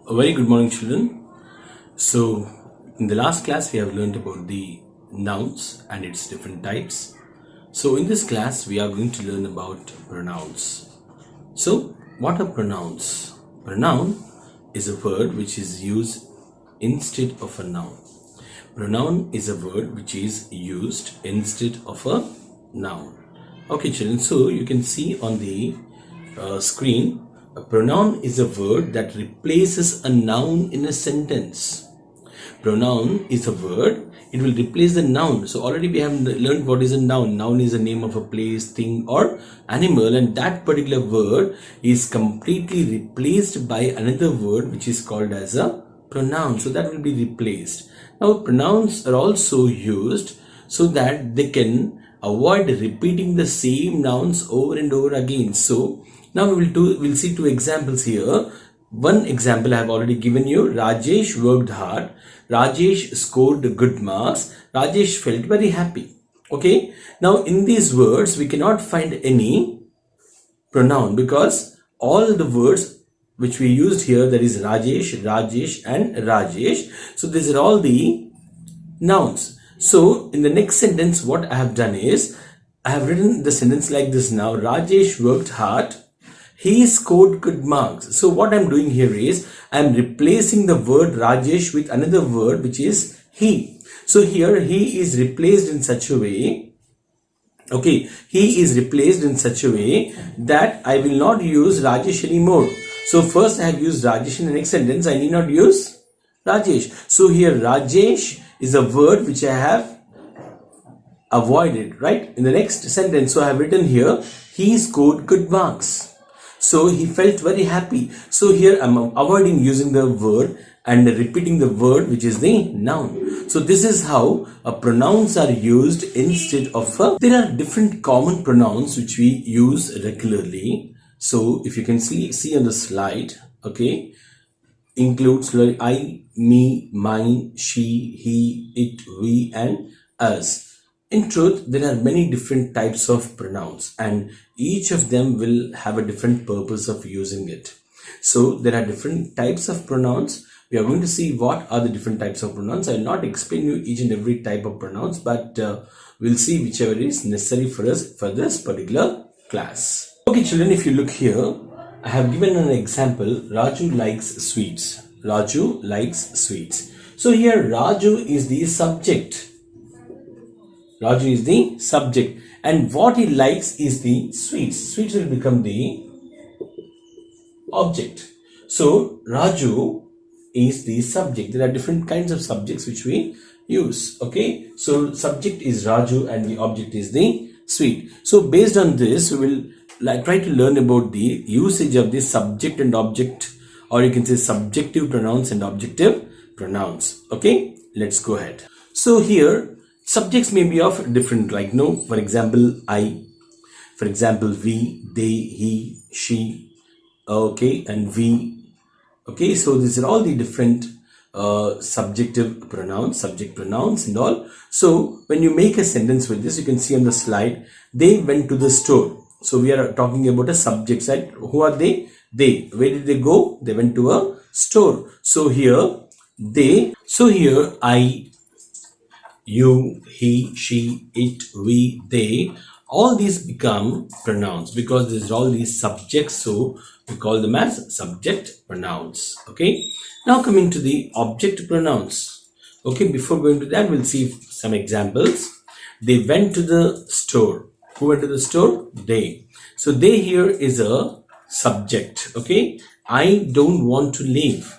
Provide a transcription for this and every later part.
A very good morning, children. So, in the last class, we have learned about the nouns and its different types. So, in this class, we are going to learn about pronouns. So, what are pronouns? Pronoun is a word which is used instead of a noun. Pronoun is a word which is used instead of a noun. Okay, children. So, you can see on the screen, a pronoun is a word that replaces a noun in a sentence. Pronoun is a word, it will replace the noun. So already we have learned what is a noun. Noun is a name of a place, thing or animal, and that particular word is completely replaced by another word which is called as a pronoun. So that will be replaced. Now pronouns are also used so that they can avoid repeating the same nouns over and over again. So now we'll see two examples here. One example I have already given you. Rajesh worked hard. Rajesh scored good marks. Rajesh felt very happy. Okay. Now in these words we cannot find any pronoun because all the words which we used here, that is Rajesh, Rajesh and Rajesh. So these are all the nouns. So in the next sentence what I have done is I have written the sentence like this now. Rajesh worked hard. He scored good marks. So what I'm doing here is I'm replacing the word Rajesh with another word which is he. So here he is replaced in such a way. Okay, he is replaced in such a way that I will not use Rajesh anymore. So first I have used Rajesh in the next sentence. I need not use Rajesh. So here Rajesh is a word which I have avoided, right? In the next sentence, so I have written here, he scored good marks. So he felt very happy. So here I'm avoiding using the word and repeating the word which is the noun. So this is how pronouns are used instead of there are different common pronouns which we use regularly. So if you can see on the slide, okay, includes like I, me, mine, she, he, it, we and us. In truth, there are many different types of pronouns and each of them will have a different purpose of using it. So there are different types of pronouns. We are going to see what are the different types of pronouns. I will not explain you each and every type of pronouns, but we'll see whichever is necessary for us for this particular class. Okay, children, if you look here, I have given an example. Raju likes sweets. Raju likes sweets. So here Raju is the subject. Raju is the subject and what he likes is the sweets. Sweets will become the object. So Raju is the subject. There are different kinds of subjects which we use. Okay, so subject is Raju and the object is the sweet. So based on this we will try to learn about the usage of the subject and object, or you can say subjective pronouns and objective pronouns. Okay, let's go ahead. So here subjects may be of different, like for example I, for example we, they, he, she, okay, and we. Okay, so these are all the different subjective pronouns, subject pronouns and all. So when you make a sentence with this, you can see on the slide, they went to the store. So we are talking about a subject side. Who are they? They. Where did they go? They went to a store. So here they. So here I, you, he, she, it, we, they, all these become pronouns because these are all these subjects, so we call them as subject pronouns. Okay, now coming to the object pronouns. Okay, before going to that, we'll see some examples. They went to the store. Who went to the store? They. So they here is a subject. Okay, I don't want to leave.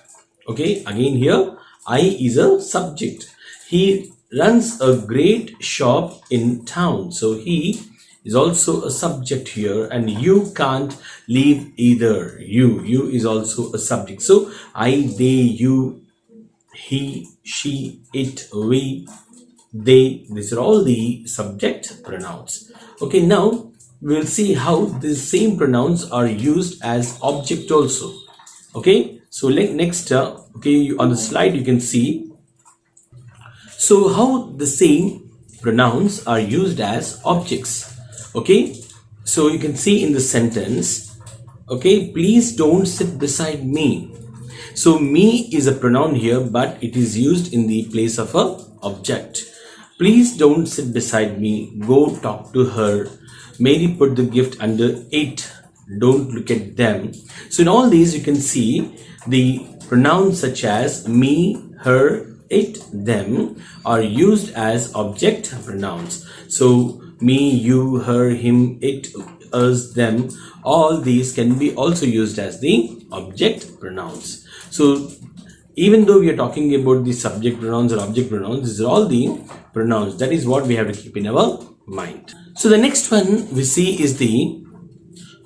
Okay, again here I is a subject. He runs a great shop in town. So he is also a subject here, and you can't leave either. You is also a subject. So I, they, you, he, she, it, we, they, these are all the subject pronouns. Okay, now we'll see how the same pronouns are used as object also. Okay, so next okay, on the slide you can see so how the same pronouns are used as objects. Okay, so you can see in the sentence, okay, please don't sit beside me. So me is a pronoun here, but it is used in the place of a object. Please don't sit beside me. Go talk to her. Mary put the gift under it. Don't look at them. So in all these you can see the pronouns such as me, her, it, them are used as object pronouns. So me, you, her, him, it, us, them, all these can be also used as the object pronouns. So even though we are talking about the subject pronouns or object pronouns, these are all the pronouns. That is what we have to keep in our mind. So the next one we see is the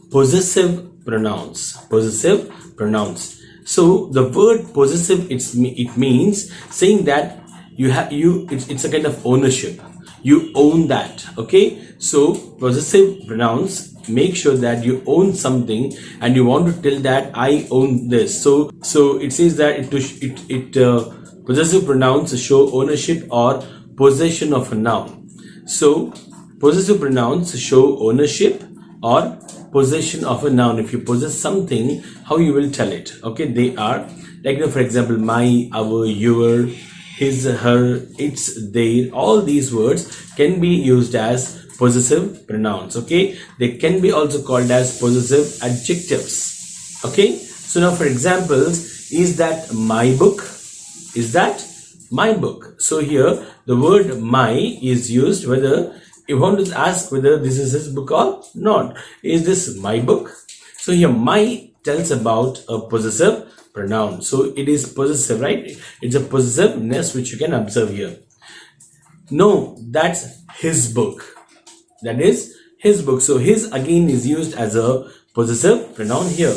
possessive pronouns. Possessive pronouns. So the word possessive, it means saying that it's a kind of ownership. You own that. Okay. So possessive pronouns make sure that you own something and you want to tell that I own this. So it says that possessive pronouns show ownership or possession of a noun. So possessive pronouns show ownership or possession of a noun. If you possess something, how you will tell it? Okay, they are like, for example, my, our, your, his, her, its, their. All these words can be used as possessive pronouns. Okay, they can be also called as possessive adjectives. Okay, so now for examples, is that my book? Is that my book? So here the word my is used whether you want to ask whether this is his book or not. Is this my book? So here my tells about a possessive pronoun. So it is possessive, right? It's a possessiveness which you can observe here. No, that's his book. That is his book. So his again is used as a possessive pronoun here.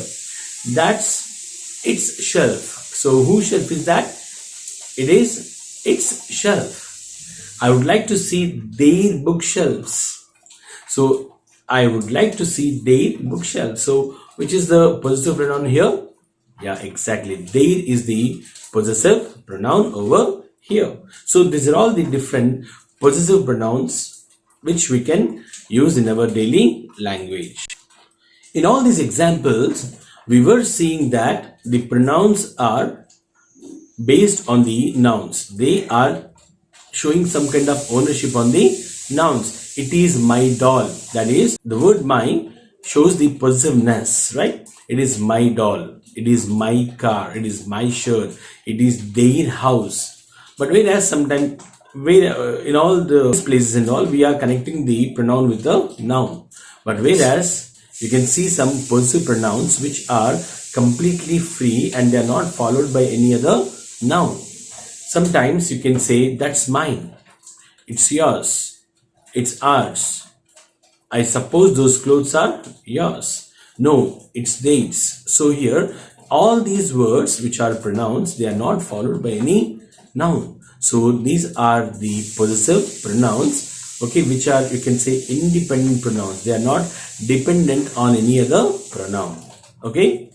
That's its shelf. So whose shelf is that? It is its shelf. I would like to see their bookshelves. So I would like to see their bookshelves. So which is the possessive pronoun here? Yeah, exactly. Their is the possessive pronoun over here. So these are all the different possessive pronouns which we can use in our daily language. In all these examples, we were seeing that the pronouns are based on the nouns. They are showing some kind of ownership on the nouns. It is my doll. That is, the word my shows the possessiveness, right? It is my doll. It is my car. It is my shirt. It is their house. But whereas sometimes in all the places and all, we are connecting the pronoun with the noun. But whereas you can see some possessive pronouns which are completely free and they are not followed by any other noun. Sometimes you can say that's mine, it's yours, it's ours. I suppose those clothes are yours. No, it's theirs. So here all these words which are pronouns, they are not followed by any noun. So these are the possessive pronouns, okay, which are, you can say, independent pronouns. They are not dependent on any other pronoun. Okay.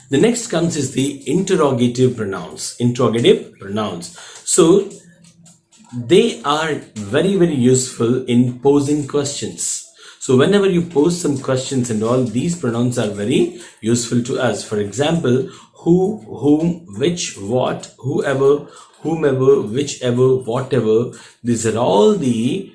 The next comes is the interrogative pronouns. Interrogative pronouns. So they are very, very useful in posing questions. So whenever you pose some questions and all, these pronouns are very useful to us. For example, who, whom, which, what, whoever, whomever, whichever, whatever. These are all the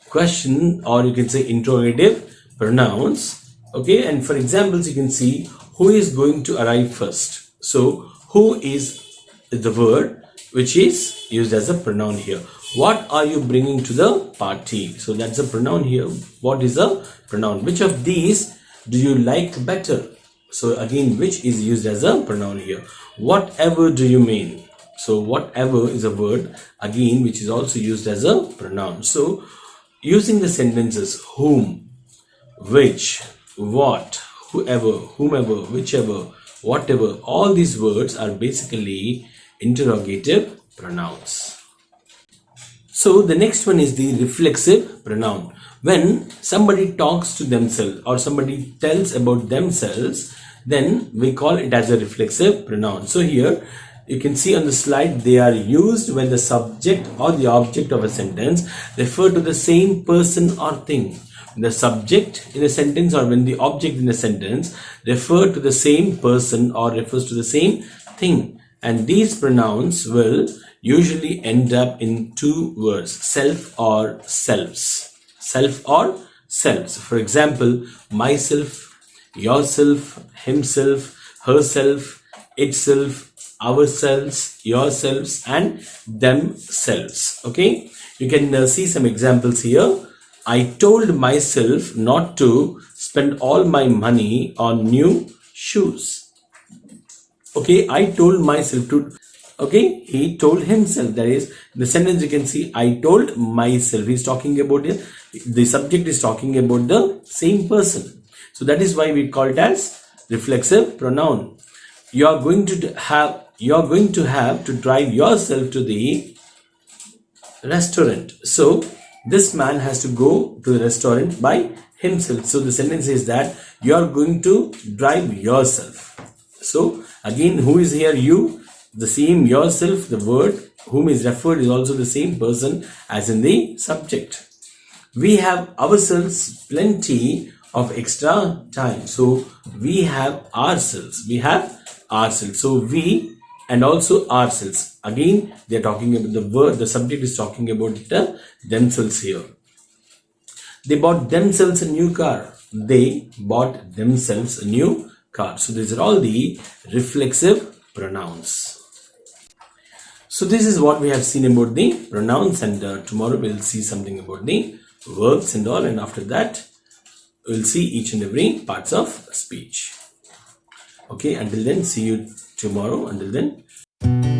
question, or you can say interrogative pronouns. Okay, and for examples, you can see who is going to arrive first. So who is the word which is used as a pronoun here. What are you bringing to the party? So that's a pronoun here. What is a pronoun? Which of these do you like better? So again, which is used as a pronoun here. Whatever do you mean? So whatever is a word again which is also used as a pronoun. So using the sentences whom, which, what, whoever, whomever, whichever, whatever, all these words are basically interrogative pronouns. So the next one is the reflexive pronoun. When somebody talks to themselves or somebody tells about themselves, then we call it as a reflexive pronoun. So here you can see on the slide, they are used when the subject or the object of a sentence refer to the same person or thing. the subject in a sentence or when the object in a sentence refer to the same person or refers to the same thing. And these pronouns will usually end up in two words, self or selves. Self or selves. For example, myself, yourself, himself, herself, itself, ourselves, yourselves, and themselves. Okay, you can see some examples here. I told myself not to spend all my money on new shoes. Okay, I told myself to. Okay, he told himself. That is, in the sentence you can see I told myself. He's talking about it. The subject is talking about the same person. So that is why we call it as reflexive pronoun. You are going to have to drive yourself to the restaurant. So this man has to go to the restaurant by himself. So the sentence is that you are going to drive yourself. So again, who is here? You. The same yourself, the word whom is referred is also the same person as in the subject. We have ourselves plenty of extra time. So we have ourselves. We have ourselves. So we and also ourselves. Again, they are talking about the word. The subject is talking about themselves here. They bought themselves a new car. They bought themselves a new car. So these are all the reflexive pronouns. So this is what we have seen about the pronouns, and tomorrow we'll see something about the verbs and all, and after that we'll see each and every parts of speech. Okay, until then, see you tomorrow. Until then.